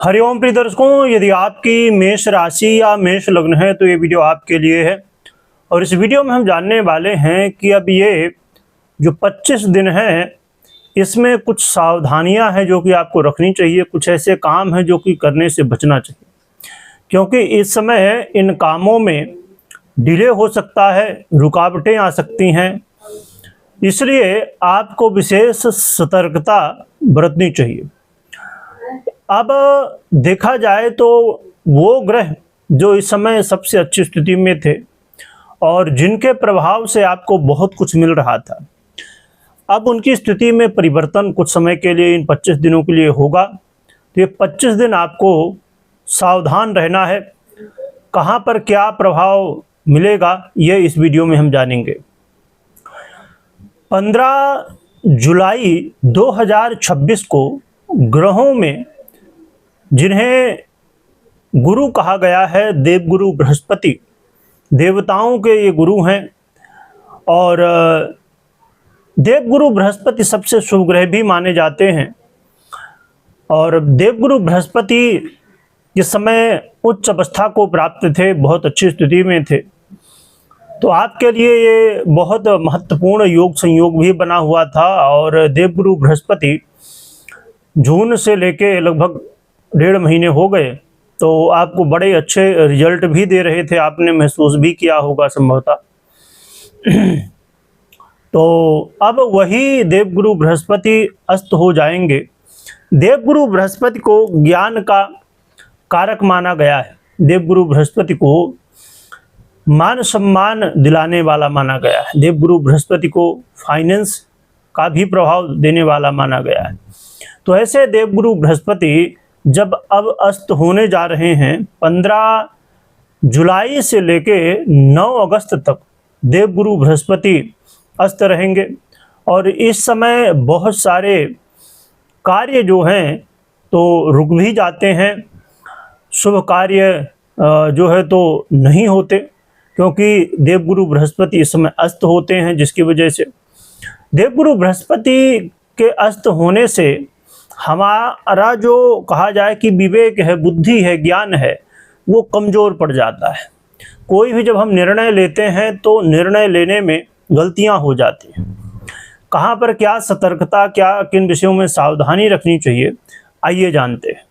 हरिओम प्रिय दर्शकों, यदि आपकी मेष राशि या मेष लग्न है तो ये वीडियो आपके लिए है। और इस वीडियो में हम जानने वाले हैं कि अब ये जो 25 दिन है इसमें कुछ सावधानियां हैं जो कि आपको रखनी चाहिए। कुछ ऐसे काम हैं जो कि करने से बचना चाहिए, क्योंकि इस समय इन कामों में डिले हो सकता है, रुकावटें आ सकती हैं। इसलिए आपको विशेष सतर्कता बरतनी चाहिए। अब देखा जाए तो वो ग्रह जो इस समय सबसे अच्छी स्थिति में थे और जिनके प्रभाव से आपको बहुत कुछ मिल रहा था, अब उनकी स्थिति में परिवर्तन कुछ समय के लिए, इन 25 दिनों के लिए होगा। तो ये 25 दिन आपको सावधान रहना है। कहाँ पर क्या प्रभाव मिलेगा ये इस वीडियो में हम जानेंगे। 15 जुलाई 2026 को ग्रहों में जिन्हें गुरु कहा गया है, देवगुरु बृहस्पति, देवताओं के ये गुरु हैं। और देवगुरु बृहस्पति सबसे शुभ ग्रह भी माने जाते हैं। और देवगुरु बृहस्पति इस समय उच्च अवस्था को प्राप्त थे, बहुत अच्छी स्थिति में थे। तो आपके लिए ये बहुत महत्वपूर्ण योग संयोग भी बना हुआ था। और देवगुरु बृहस्पति जून से लेके लगभग 1.5 महीने हो गए, तो आपको बड़े अच्छे रिजल्ट भी दे रहे थे, आपने महसूस भी किया होगा संभवतः। तो अब वही देवगुरु बृहस्पति अस्त हो जाएंगे। देवगुरु बृहस्पति को ज्ञान का कारक माना गया है। देवगुरु बृहस्पति को मान सम्मान दिलाने वाला माना गया है। देवगुरु बृहस्पति को फाइनेंस का भी प्रभाव देने वाला माना गया है। तो ऐसे देवगुरु बृहस्पति जब अब अस्त होने जा रहे हैं, 15 जुलाई से लेके 9 अगस्त तक देवगुरु बृहस्पति अस्त रहेंगे। और इस समय बहुत सारे कार्य जो हैं तो रुक भी जाते हैं। शुभ कार्य जो है तो नहीं होते, क्योंकि देवगुरु बृहस्पति इस समय अस्त होते हैं, जिसकी वजह से देवगुरु बृहस्पति के अस्त होने से हमारा जो कहा जाए कि विवेक है, बुद्धि है, ज्ञान है, वो कमज़ोर पड़ जाता है। कोई भी जब हम निर्णय लेते हैं तो निर्णय लेने में गलतियां हो जाती हैं। कहाँ पर क्या सतर्कता, क्या किन विषयों में सावधानी रखनी चाहिए, आइए जानते हैं।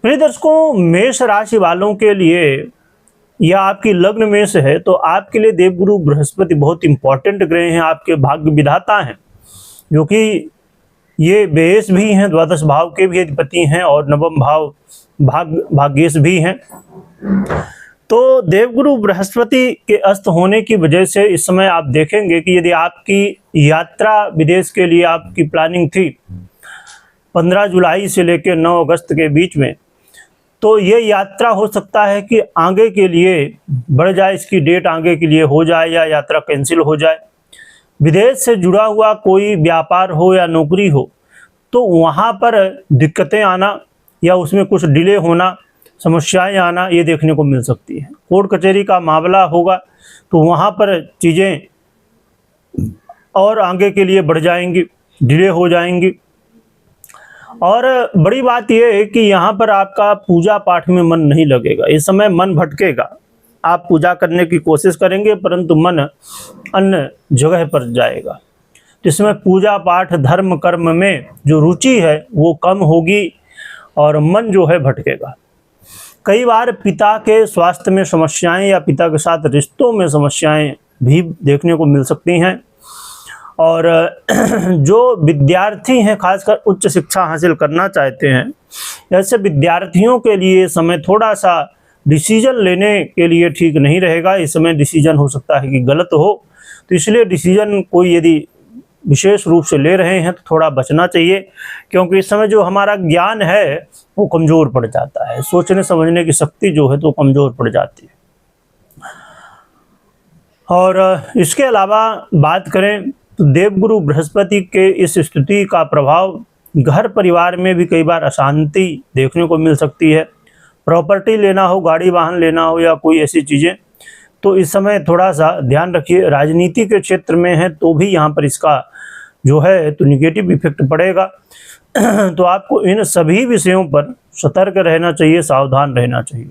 प्रिय दर्शकों, मेष राशि वालों के लिए या आपकी लग्न मेष है तो आपके लिए देवगुरु बृहस्पति बहुत इंपॉर्टेंट ग्रह हैं, आपके भाग्य विधाता हैं, जो कि ये बेस भी हैं, द्वादश भाव के भी अधिपति हैं और नवम भाव भाग्येश भी हैं। तो देवगुरु बृहस्पति के अस्त होने की वजह से इस समय आप देखेंगे कि यदि आपकी यात्रा विदेश के लिए आपकी प्लानिंग थी 15 जुलाई से लेकर 9 अगस्त के बीच में, तो ये यात्रा हो सकता है कि आगे के लिए बढ़ जाए, इसकी डेट आगे के लिए हो जाए या यात्रा कैंसिल हो जाए। विदेश से जुड़ा हुआ कोई व्यापार हो या नौकरी हो तो वहाँ पर दिक्कतें आना या उसमें कुछ डिले होना, समस्याएं आना, ये देखने को मिल सकती है। कोर्ट कचहरी का मामला होगा तो वहाँ पर चीज़ें और आगे के लिए बढ़ जाएंगी, डिले हो जाएंगी। और बड़ी बात यह है कि यहाँ पर आपका पूजा पाठ में मन नहीं लगेगा। इस समय मन भटकेगा। आप पूजा करने की कोशिश करेंगे परंतु मन अन्य जगह पर जाएगा। तो इसमें पूजा पाठ धर्म कर्म में जो रुचि है वो कम होगी और मन जो है भटकेगा। कई बार पिता के स्वास्थ्य में समस्याएं या पिता के साथ रिश्तों में समस्याएं भी देखने को मिल सकती हैं। और जो विद्यार्थी हैं, खासकर उच्च शिक्षा हासिल करना चाहते हैं, ऐसे विद्यार्थियों के लिए समय थोड़ा सा डिसीजन लेने के लिए ठीक नहीं रहेगा। इस समय डिसीजन हो सकता है कि गलत हो, तो इसलिए डिसीजन कोई यदि विशेष रूप से ले रहे हैं तो थोड़ा बचना चाहिए, क्योंकि इस समय जो हमारा ज्ञान है वो कमज़ोर पड़ जाता है। सोचने समझने की शक्ति जो है तो कमज़ोर पड़ जाती है। और इसके अलावा बात करें तो देवगुरु बृहस्पति के इस स्थिति का प्रभाव घर परिवार में भी कई बार अशांति देखने को मिल सकती है। प्रॉपर्टी लेना हो, गाड़ी वाहन लेना हो या कोई ऐसी चीज़ें, तो इस समय थोड़ा सा ध्यान रखिए। राजनीति के क्षेत्र में है तो भी यहाँ पर इसका जो है तो निगेटिव इफेक्ट पड़ेगा। तो आपको इन सभी विषयों पर सतर्क रहना चाहिए, सावधान रहना चाहिए।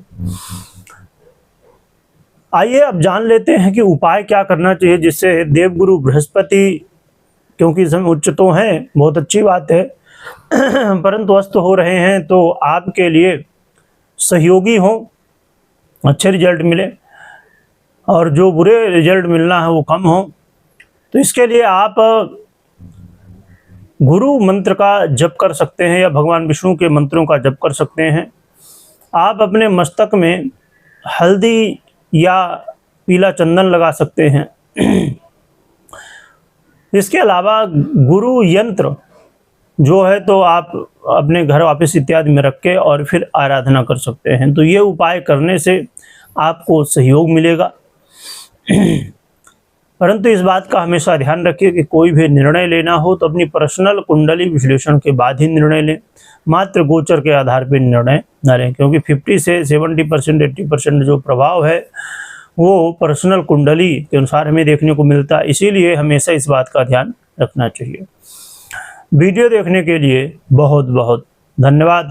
आइए अब जान लेते हैं कि उपाय क्या करना चाहिए जिससे देवगुरु बृहस्पति, क्योंकि समय उच्च तो हैं, बहुत अच्छी बात है, परंतु अस्त हो रहे हैं तो आपके लिए सहयोगी हों, अच्छे रिजल्ट मिले, और जो बुरे रिजल्ट मिलना है वो कम हो। तो इसके लिए आप गुरु मंत्र का जप कर सकते हैं या भगवान विष्णु के मंत्रों का जप कर सकते हैं। आप अपने मस्तक में हल्दी या पीला चंदन लगा सकते हैं। इसके अलावा गुरु यंत्र जो है तो आप अपने घर ऑफिस इत्यादि में रख के और फिर आराधना कर सकते हैं। तो ये उपाय करने से आपको सहयोग मिलेगा। परंतु इस बात का हमेशा ध्यान रखिए कि कोई भी निर्णय लेना हो तो अपनी पर्सनल कुंडली विश्लेषण के बाद ही निर्णय लें, मात्र गोचर के आधार पर निर्णय न लें, क्योंकि 50 से 70% 80% जो प्रभाव है वो पर्सनल कुंडली के अनुसार हमें देखने को मिलता है। इसीलिए हमेशा इस बात का ध्यान रखना चाहिए। वीडियो देखने के लिए बहुत बहुत धन्यवाद।